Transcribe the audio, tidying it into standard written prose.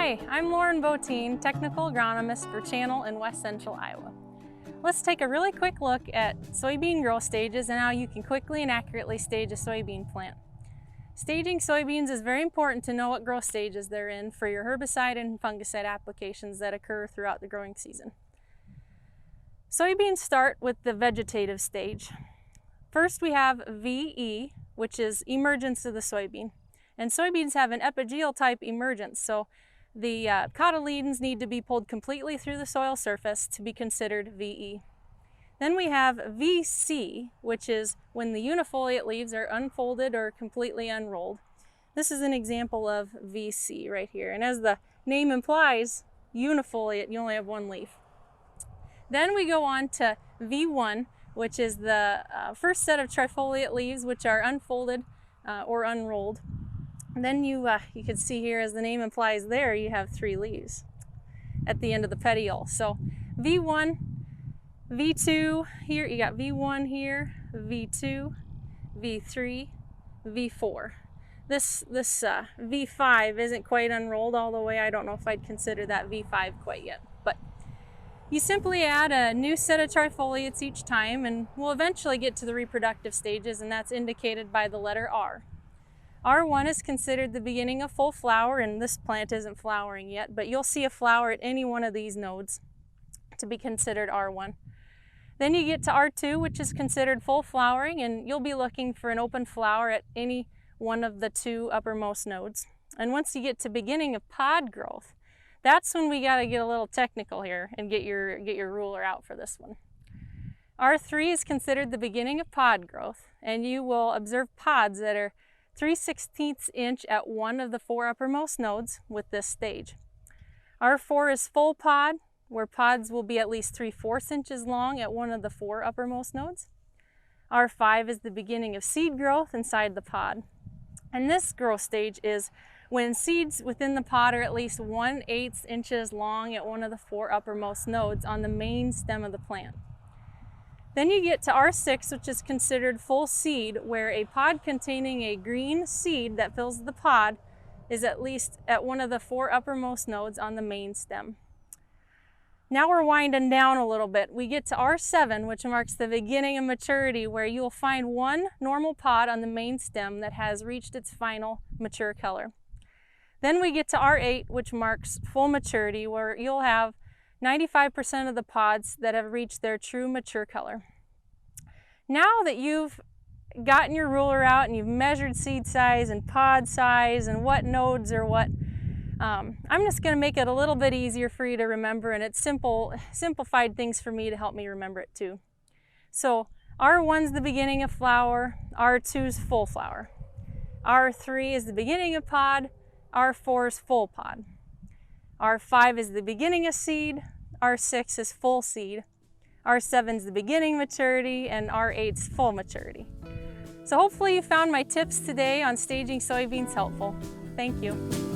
Hi, I'm Lauren Botine, Technical Agronomist for Channel in West Central Iowa. Let's take a really quick look at soybean growth stages and how you can quickly and accurately stage a soybean plant. Staging soybeans is very important to know what growth stages they're in for your herbicide and fungicide applications that occur throughout the growing season. Soybeans start with the vegetative stage. First we have VE, which is emergence of the soybean. And soybeans have an epigeal type emergence, so the cotyledons need to be pulled completely through the soil surface to be considered VE. Then we have VC, which is when the unifoliate leaves are unfolded or completely unrolled. This is an example of VC right here. And as the name implies, unifoliate, you only have one leaf. Then we go on to V1, which is the first set of trifoliate leaves, which are unfolded or unrolled. Then you can see here, as the name implies there, you have 3 leaves at the end of the petiole. So V1, V2, here you got V1 here, V2, V3, V4. This V5 isn't quite unrolled all the way. I don't know if I'd consider that V5 quite yet. But you simply add a new set of trifoliates each time, and we'll eventually get to the reproductive stages, and that's indicated by the letter R. R1 is considered the beginning of full flower, and this plant isn't flowering yet, but you'll see a flower at any one of these nodes to be considered R1. Then you get to R2, which is considered full flowering, and you'll be looking for an open flower at any one of the 2 uppermost nodes. And once you get to beginning of pod growth, that's when we got to get a little technical here and get your ruler out for this one. R3 is considered the beginning of pod growth, and you will observe pods that are 3/16 inch at one of the 4 uppermost nodes with this stage. R4 is full pod, where pods will be at least 3/4 inches long at one of the 4 uppermost nodes. R5 is the beginning of seed growth inside the pod. And this growth stage is when seeds within the pod are at least 1/8 inches long at one of the 4 uppermost nodes on the main stem of the plant. Then you get to R6, which is considered full seed, where a pod containing a green seed that fills the pod is at least at one of the 4 uppermost nodes on the main stem. Now we're winding down a little bit. We get to R7, which marks the beginning of maturity, where you will find 1 normal pod on the main stem that has reached its final mature color. Then we get to R8, which marks full maturity, where you'll have 95% of the pods that have reached their true mature color. Now that you've gotten your ruler out and you've measured seed size and pod size and what nodes are what, I'm just going to make it a little bit easier for you to remember, and it's simplified things for me to help me remember it too. So R1 is the beginning of flower, R2 is full flower, R3 is the beginning of pod, R4 is full pod. R5 is the beginning of seed, R6 is full seed, R7 is the beginning maturity, and R8 is full maturity. So hopefully you found my tips today on staging soybeans helpful. Thank you.